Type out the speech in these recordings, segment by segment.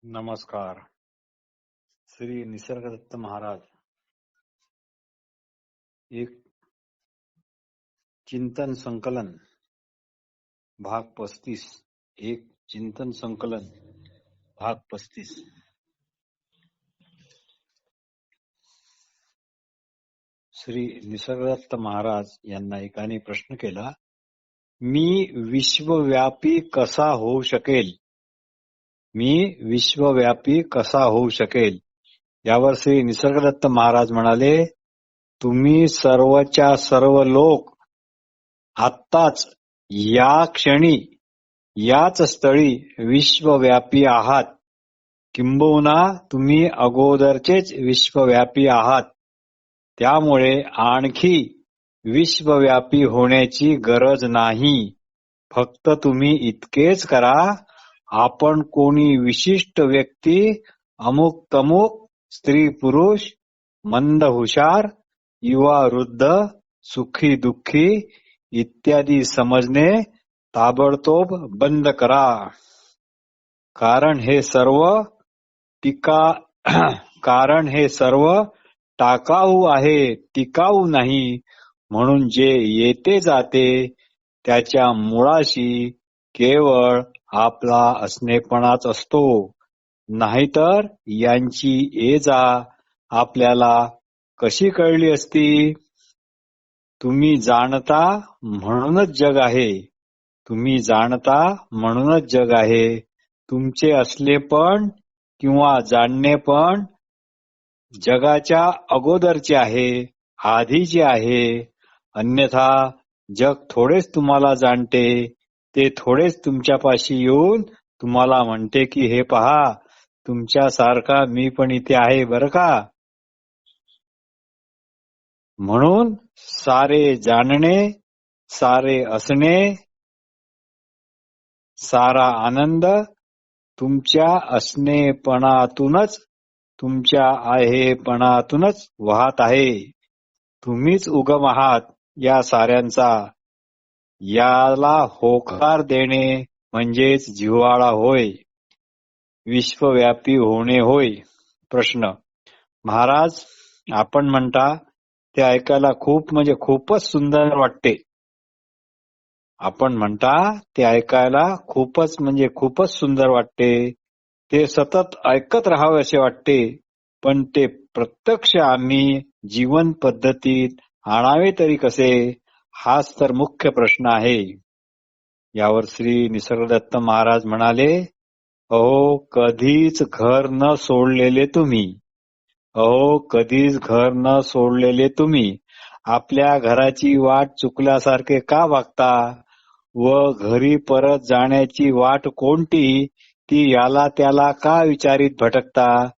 नमस्कार. श्री निसर्गदत्त महाराज. एक चिंतन संकलन भाग 35. एक चिंतन संकलन भाग 35. श्री निसर्गदत्त महाराज यांना एकाने प्रश्न केला, मी विश्वव्यापी कसा होऊ शकेल? मी विश्वव्यापी कसा होऊ शकेल? यावर श्री निसर्गदत्त महाराज म्हणाले, तुम्ही सर्वच्या सर्व लोक आत्ताच या क्षणी याच स्थळी विश्वव्यापी आहात. किंबहुना तुम्ही अगोदरचेच विश्वव्यापी आहात. त्यामुळे आणखी विश्वव्यापी होण्याची गरज नाही. फक्त तुम्ही इतकेच करा, आपण कोणी विशिष्ट व्यक्ती, अमुक तमुक, स्त्री पुरुष, मंद हुशार, युवा वृद्ध, सुखी दुःखी इत्यादी समजणे ताबडतोब बंद करा. कारण हे सर्व टाकाऊ आहे, टिकाऊ नाही. म्हणून जे येते जाते त्याच्या मुळाशी केवळ आपला असणेपणाच असतो. नाहीतर यांची ये-जा आपल्याला कशी कळली असती? तुम्ही जाणता म्हणूनच जग आहे. तुम्ही जाणता म्हणूनच जग आहे. तुमचे असलेपण किंवा जाणणेपण जगाच्या अगोदरचे आहे, आधीचे आहे. अन्यथा जग थोडेच तुम्हाला जाणते. ते थोडेच तुमच्यापाशी येऊन तुम्हाला म्हणते की हे पहा, तुमच्यासारखा मी पण इथे आहे बरं का. म्हणून सारे जाणणे, सारे असणे, सारा आनंद तुमच्या असणेपणातूनच, तुमच्या आहेपणातूनच वाहत आहे. तुम्हीच उगम आहात या साऱ्यांचा. याला होकार देणे म्हणजेच जिव्हाळा होय, विश्वव्यापी होणे होय. प्रश्न. महाराज, आपण म्हणता ते ऐकायला खूपच सुंदर वाटते. आपण म्हणता ते ऐकायला खूपच सुंदर वाटते. ते सतत ऐकत राहावे असे वाटते. पण ते प्रत्यक्ष आम्ही जीवन पद्धतीत आणावे तरी कसे? हाच तर मुख्य प्रश्न आहे. यावर श्री निसर्गदत्त महाराज म्हणाले, अहो कधीच घर न सोडलेले तुम्ही, अहो कधीच घर न सोडलेले तुम्ही आपल्या घराची वाट चुकल्यासारखे का वागता? व घरी परत जाण्याची वाट कोणती ती याला त्याला का विचारीत भटकता?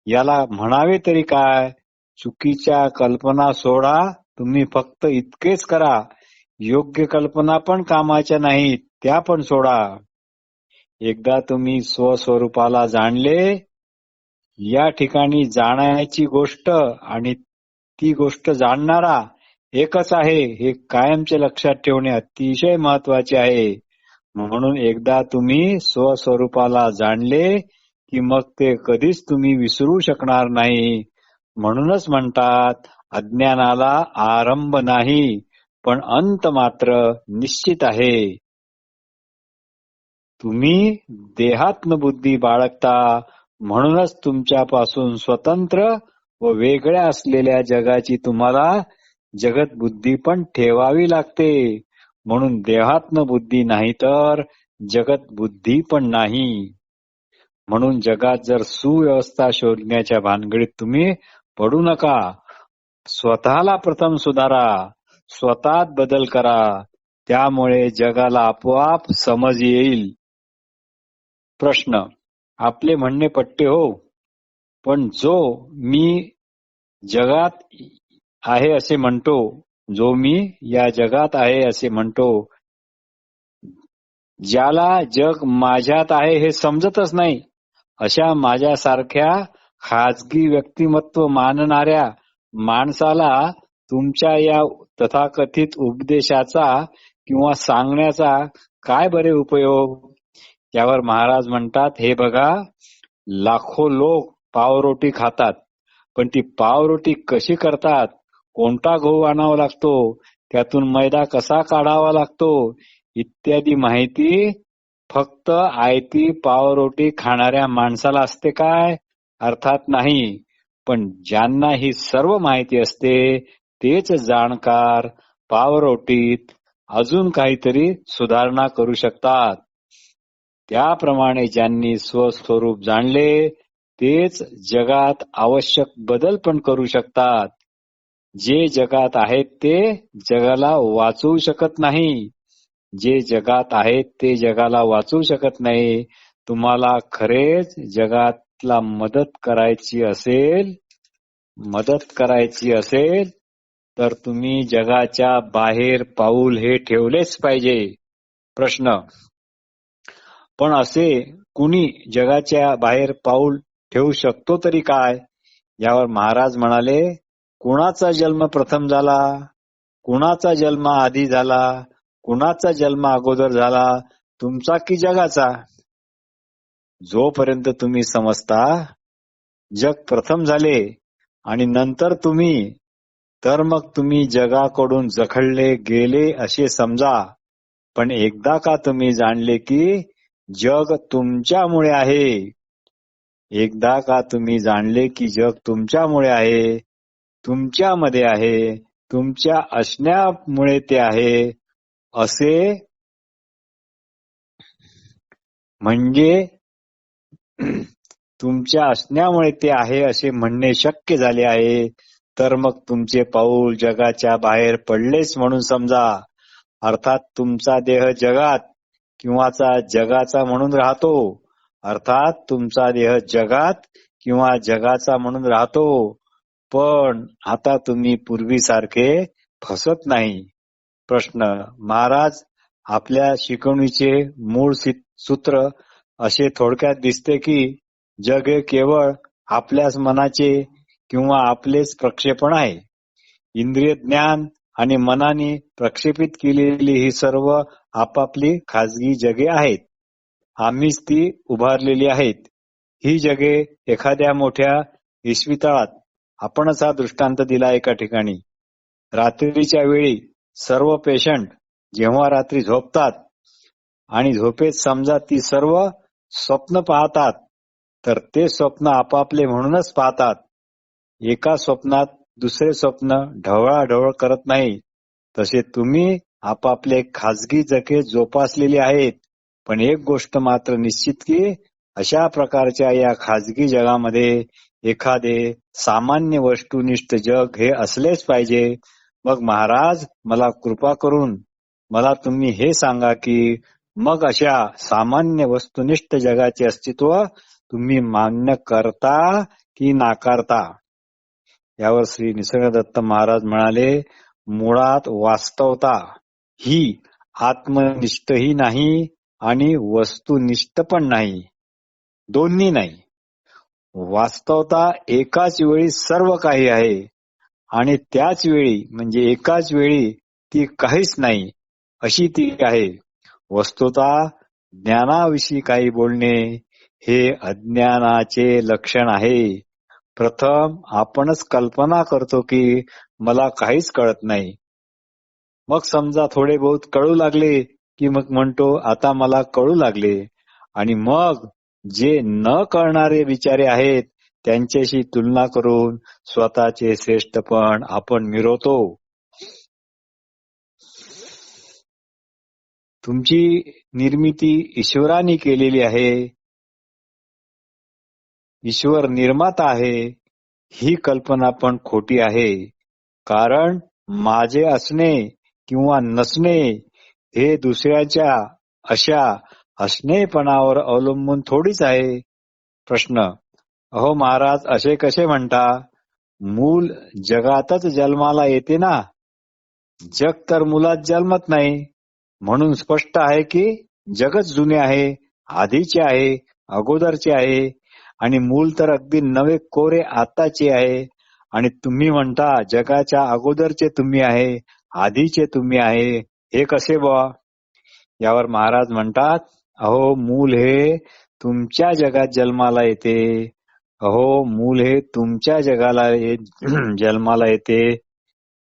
याला म्हणावे तरी काय? चुकीच्या कल्पना सोडा. तुम्ही फक्त इतकेच करा, योग्य कल्पना पण कामाच्या नाहीत, त्या पण सोडा. एकदा तुम्ही स्वस्वरूपाला जाणले, या ठिकाणी जाण्याची गोष्ट आणि ती गोष्ट जाणणारा एकच आहे, हे कायमचे लक्षात ठेवणे अतिशय महत्वाचे आहे. म्हणून एकदा तुम्ही स्वस्वरूपाला जाणले की मग ते कधीच तुम्ही विसरू शकणार नाही. म्हणूनच म्हणतात, अज्ञानाला आरंभ नाही, पण अंत मात्र निश्चित आहे. तुम्ही देहात्म बुद्धी बाळगता, म्हणूनच तुमच्यापासून स्वतंत्र व वेगळ्या असलेल्या जगाची तुम्हाला जगत बुद्धी पण ठेवावी लागते. म्हणून देहात्म बुद्धी नाही तर जगत बुद्धी पण नाही. म्हणून जगात जर सुव्यवस्था शोधण्याच्या भानगडीत तुम्ही पडू नका. स्वतःला प्रथम सुधारा, स्वतःत बदल करा. त्यामुळे जगाला आपोआप समज येईल. प्रश्न. आपले म्हणणे पटते हो, पण जो मी जगात आहे असे म्हणतो, जो मी या जगात आहे असे म्हणतो, ज्याला जग माझ्यात आहे हे समजतच नाही, अशा माझ्यासारख्या खाजगी व्यक्तिमत्व मानणाऱ्या माणसाला तुमच्या या तथाकथित उपदेशाचा किंवा सांगण्याचा काय बरे उपयोग? यावर महाराज म्हणतात, हे बघा, लाखो लोक पावरोटी खातात, पण ती पावरोटी कशी करतात, कोणता गहू आणावा लागतो, त्यातून मैदा कसा काढावा लागतो इत्यादी माहिती फक्त आयती पावरोटी खाणाऱ्या माणसाला असते काय? अर्थात नाही. पण ज्यांना ही सर्व माहिती असते तेच जाणकार पावरोटीत अजून काहीतरी सुधारणा करू शकतात. त्याप्रमाणे ज्यांनी स्वस्वरूप जाणले तेच जगात आवश्यक बदल पण करू शकतात. जे जगात आहेत ते जगाला वाचवू शकत नाही. जे जगात आहेत ते जगाला वाचवू शकत नाही. तुम्हाला खरेच जगातला मदत करायची असेल तर तुम्ही जगाच्या बाहेर पाऊल हे ठेवलेच पाहिजे. प्रश्न: पण असे कुणी जगाच्या बाहेर पाऊल ठेवू शकतो तरी काय? यावर महाराज म्हणाले, कुणाचा जन्म प्रथम झाला, कुणाचा जन्म आधी झाला, कुणाचा जन्म अगोदर झाला, तुमचा की जगाचा? जोपर्यंत तुम्ही समजता जग प्रथम झाले आणि नंतर तुम्ही, तर मग तुम्ही जगाकडून जखडले गेले असे समजा. पण एकदा का तुम्ही जाणले की जग तुमच्यामुळे आहे, एकदा का तुम्ही जाणले की जग तुमच्यामुळे आहे, तुमच्यामध्ये आहे, तुमच्या असण्यामुळे ते आहे, असे म्हणजे तुमच्या असण्यामुळे ते आहे असे म्हणणे शक्य झाले आहे, तर मग तुमचे पाऊल जगाच्या बाहेर पडलेच म्हणून समजा. अर्थात तुमचा देह जगात किंवाचा जगाचा म्हणून राहतो, अर्थात तुमचा देह जगात किंवा जगाचा म्हणून राहतो. पण आता तुम्ही पूर्वीसारखे फसत नाही. प्रश्न: महाराज, आपल्या शिकवणीचे मूळ सूत्र असे थोडक्यात दिसते की जग हे केवळ आपल्याच मनाचे किंवा आपलेच प्रक्षेपण आहे. इंद्रिय ज्ञान आणि मनाने प्रक्षेपित केलेली ही सर्व आपापली खाजगी जगे आहेत. आम्हीच ती उभारलेली आहेत. ही जगे एखाद्या मोठ्या इस्पितळात, आपणच हा दृष्टांत दिला एका ठिकाणी. रात्रीच्या वेळी सर्व पेशंट जेव्हा रात्री झोपतात आणि झोपेत समजा ती सर्व स्वप्न पाहतात, तर ते स्वप्न आपापले म्हणूनच पाहतात. एका स्वप्नात दुसरे स्वप्न ढवळाढवळ करत नाही. तसे तुम्ही आपापले खाजगी जगे जोपासलेली आहेत. पण एक गोष्ट मात्र निश्चित की अशा प्रकारच्या या खाजगी जगामध्ये एखादे सामान्य वस्तुनिष्ठ जग हे असलेच पाहिजे. मग महाराज, मला कृपा करून मला तुम्ही हे सांगा की मग अशा सामान्य वस्तुनिष्ठ जगाचे अस्तित्व तुम्ही मान्य करता की नाकारता? यावर श्री निसर्गदत्त महाराज म्हणाले, मुळात वास्तवता ही आत्मनिष्ठही नाही आणि वस्तुनिष्ठ पण नाही, दोन्ही नाही. वास्तवता एकाच वेळी सर्व काही आहे आणि त्याच वेळी म्हणजे एकाच वेळी ती काहीच नाही अशी ती आहे. वस्तुता ज्ञानाविषयी काही बोलणे हे अज्ञानाचे लक्षण आहे. प्रथम आपणच कल्पना करतो की मला काहीच कळत नाही. मग समजा थोडे बहुत कळू लागले की मग म्हणतो आता मला कळू लागले. आणि मग जे न कळणारे विचारे आहेत त्यांच्याशी तुलना करून स्वतःचे श्रेष्ठपण आपण मिरवतो. तुमची निर्मिती ईश्वराने केलेली आहे. ईश्वर निर्माता आहे ही कल्पना पण खोटी आहे. कारण माझे असणे किंवा नसणे हे दुसऱ्याच्या अशा असणेपणावर अवलंबून थोडीच आहे. प्रश्न: अहो महाराज, असे कसे म्हणता? मूल जगातच जन्माला येते ना, जग तर मुलात जन्मत नाही. म्हणून स्पष्ट आहे की जगच जुने आहे, आधीचे आहे, अगोदरचे आहे आणि मूल तर अगदी नवे कोरे आताचे आहे. आणि तुम्ही म्हणता जगाच्या अगोदरचे तुम्ही आहे, आधीचे तुम्ही आहे, हे कसे बुवा? यावर महाराज म्हणतात, अहो मूल हे तुमच्या जगात जन्माला येते. अहो, मूल हे तुमच्या जगाला जन्माला येते,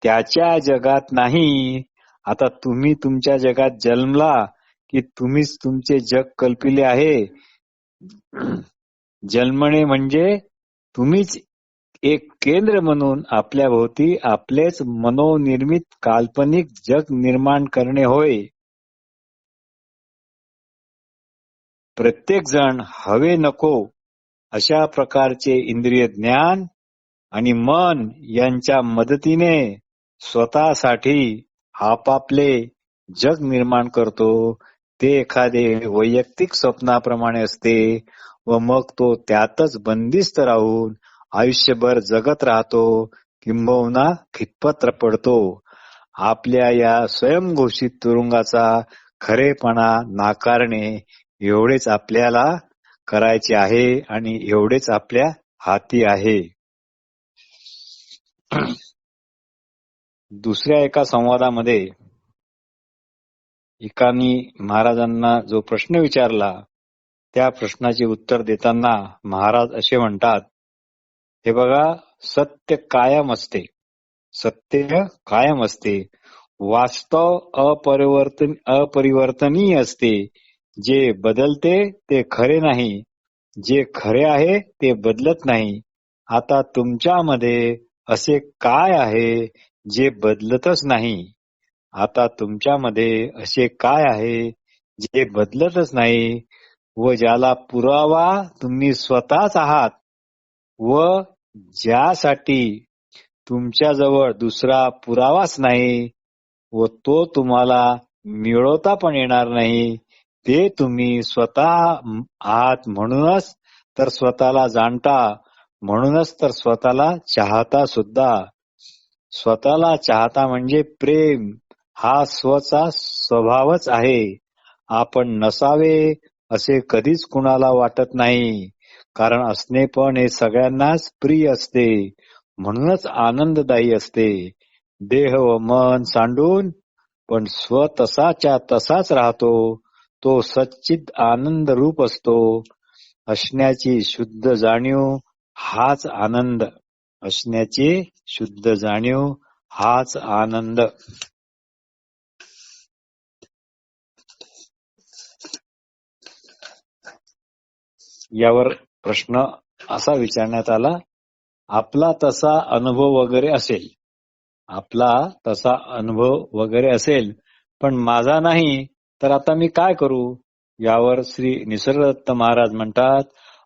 त्याच्या जगात नाही. आता तुम्ही तुमच्या जगात जन्मला की तुम्हीच तुमचे जग कल्पिले आहे. जन्मणे म्हणजे तुम्हीच एक केंद्र म्हणून आपल्या भोवती आपलेच मनोनिर्मित काल्पनिक जग निर्माण करणे होय. प्रत्येक जण हवे नको अशा प्रकारचे इंद्रिय ज्ञान आणि मन यांच्या मदतीने स्वतःसाठी आपापले जग निर्माण करतो. ते एखादे वैयक्तिक स्वप्नाप्रमाणे असते व मग तो त्यातच बंदिस्त राहून आयुष्यभर जगत राहतो, किंबहुना खितपत पडतो. आपल्या या स्वयंघोषित तुरुंगाचा खरेपणा नाकारणे एवढेच आपल्याला करायचे आहे आणि एवढेच आपल्या हाती आहे. दुसऱ्या एका संवादामध्ये एकानी महाराजांना जो प्रश्न विचारला त्या प्रश्नाचे उत्तर देताना महाराज असे म्हणतात, हे बघा, सत्य कायम असते, सत्य कायम असते, वास्तव अपरिवर्तनीय असते. जे बदलते ते खरे नाही, जे खरे आहे ते बदलत नाही. आता तुमच्यामध्ये असे काय आहे जे बदलतच नाही? आता तुमच्यामध्ये असे काय आहे जे बदलतच नाही व ज्याला पुरावा तुम्ही स्वतःच आहात व ज्यासाठी तुमच्याजवळ दुसरा पुरावाच नाही व तो तुम्हाला मिळवता पण येणार नाही, ते तुम्ही स्वतः आहात. म्हणूनच तर स्वतःला जाणता, म्हणूनच तर स्वतःला चाहता सुद्धा. स्वतःला चाहता म्हणजे प्रेम हा स्वचा स्वभावच आहे. आपण नसावे असे कधीच कुणाला वाटत नाही, कारण असणे पण हे सगळ्यांनाच प्रिय असते, म्हणूनच आनंददायी असते. देह व मन सांडून पण स्व तसाच्या तसाच राहतो, तो सच्चिद आनंद रूप असतो. असण्याची शुद्ध जाणीव हाच आनंद, असण्याची शुद्ध जाणीव हाच आनंद. यावर प्रश्न असा विचारण्यात आला, आपला तसा अनुभव वगैरे असेल, आपला तसा अनुभव वगैरे असेल पण माझा नाही, तर आता मी काय करू? यावर श्री निसर्गदत्त महाराज म्हणतात,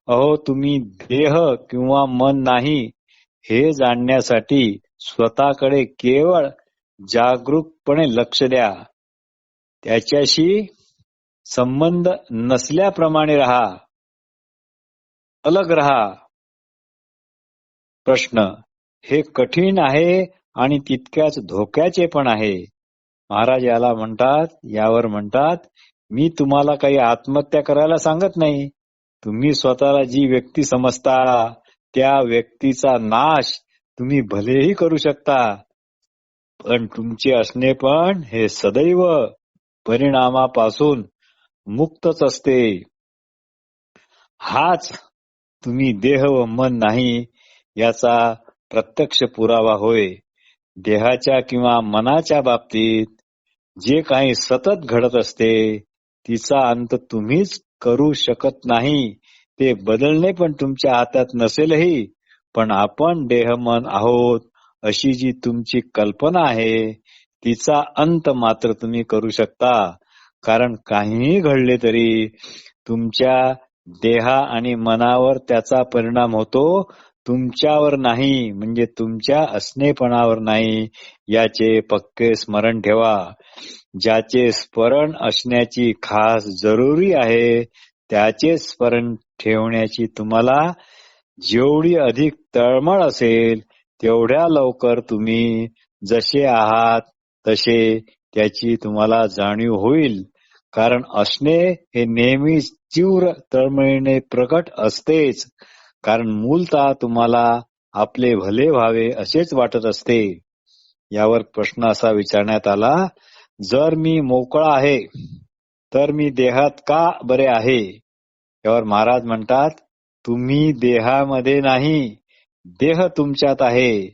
अहो, तुम्ही देह किंवा मन नाही हे जाणण्यासाठी स्वतःकडे केवळ जागरूकपणे लक्ष द्या. त्याच्याशी संबंध नसल्याप्रमाणे राहा, अलग रहा. प्रश्न, हे कठीण आहे आणि तितक्याच धोक्याचे पण आहे. महाराज यावर म्हणतात, मी तुम्हाला काही आत्महत्या करायला सांगत नाही. तुम्ही स्वतःला जी व्यक्ती समजता त्या व्यक्तीचा नाश तुम्ही भलेही करू शकता, पण तुमचे असणे पण हे सदैव परिणामापासून मुक्तच असते. हाच तुम्ही देह व मन नाही याचा प्रत्यक्ष पुरावा होय. देहाच्या किंवा मनाच्या बाबतीत जे काही सतत घडत असते तिचा अंत तुम्हीच करू शकत नाही. ते बदलणे पण तुमच्या हातात नसेलही, पण आपण देह मन आहोत अशी जी तुमची कल्पना आहे तिचा अंत मात्र तुम्ही करू शकता. कारण काहीही घडले तरी तुमच्या देहा आणि मनावर त्याचा परिणाम होतो, तुमच्यावर नाही, म्हणजे तुमच्या असणेपणावर नाही. याचे पक्के स्मरण ठेवा. ज्याचे स्मरण असण्याची खास जरुरी आहे त्याचे स्मरण ठेवण्याची तुम्हाला जेवढी अधिक तळमळ असेल तेवढ्या लवकर तुम्ही जसे आहात तसे त्याची तुम्हाला जाणीव होईल. कारण असणे हे नेहमीच तीव्र तळमळीने प्रकट असतेच, कारण मूलतः तुम्हाला आपले भले व्हावे असेच वाटत असते. यावर प्रश्न असा विचारण्यात आला, जर मी मोकळा आहे तर मी देहात का बरे आहे? त्यावर महाराज म्हणतात, तुम्ही देहामध्ये नाही, देह तुमच्यात आहे,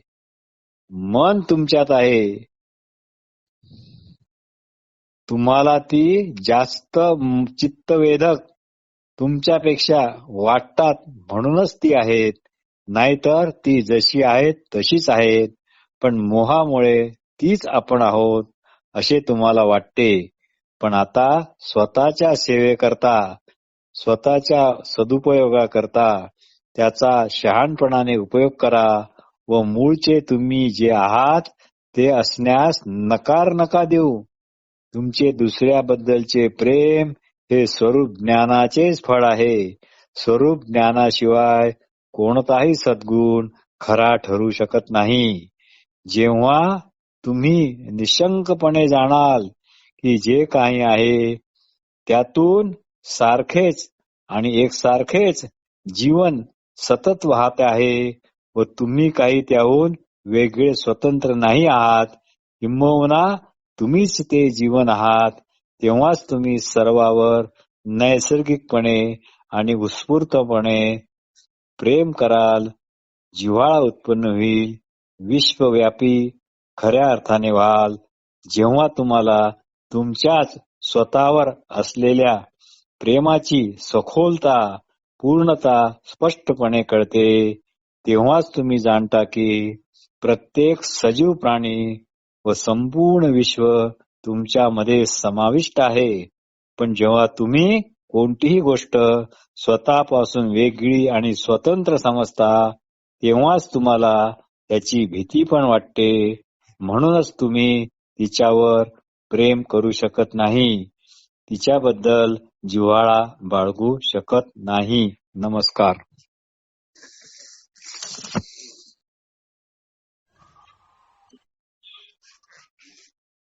मन तुमच्यात आहे. तुम्हाला ती जास्त चित्तवेधक तुमच्यापेक्षा वाटतात म्हणूनच ती आहेत, नाहीतर ती जशी आहेत तशीच आहेत. पण मोहामुळे तीच आपण आहोत असे तुम्हाला वाटते. पण आता स्वतःच्या सेवेकरता, स्वतःच्या सदुपयोगाकरता त्याचा शहाणपणाने उपयोग करा व मूळचे तुम्ही जे आहात ते असण्यास नकार नका देऊ. तुमचे दुसऱ्याबद्दलचे प्रेम हे स्वरूप ज्ञानाचेच फळ आहे. स्वरूप ज्ञानाशिवाय कोणताही सद्गुण खरा ठरू शकत नाही. जेव्हा तुम्ही निशंकपणे जाणाल की जे काही आहे त्यातून सारखेच आणि एकसारखेच जीवन सतत वाहत आहे व तुम्ही काही त्याहून वेगळे स्वतंत्र नाही आहात, किंबहुना तुम्हीच ते जीवन आहात, तेव्हाच तुम्ही सर्वावर नैसर्गिकपणे आणि उत्स्फूर्तपणे प्रेम कराल. जिव्हाळा उत्पन्न होईल, विश्वव्यापी खऱ्या अर्थाने व्हाल. जेव्हा तुम्हाला तुमच्याच स्वतःवर असलेल्या प्रेमाची सखोलता, पूर्णता स्पष्टपणे कळते, तेव्हाच तुम्ही जाणता की प्रत्येक सजीव प्राणी व संपूर्ण विश्व तुमच्यामध्ये समाविष्ट आहे. पण जेव्हा तुम्ही कोणतीही गोष्ट स्वतःपासून वेगळी आणि स्वतंत्र समजता, तेव्हाच तुम्हाला त्याची भीती पण वाटते. म्हणूनच तुम्ही तिच्यावर प्रेम करू शकत नाही, तिच्याबद्दल जिव्हाळा बाळगू शकत नाही. नमस्कार.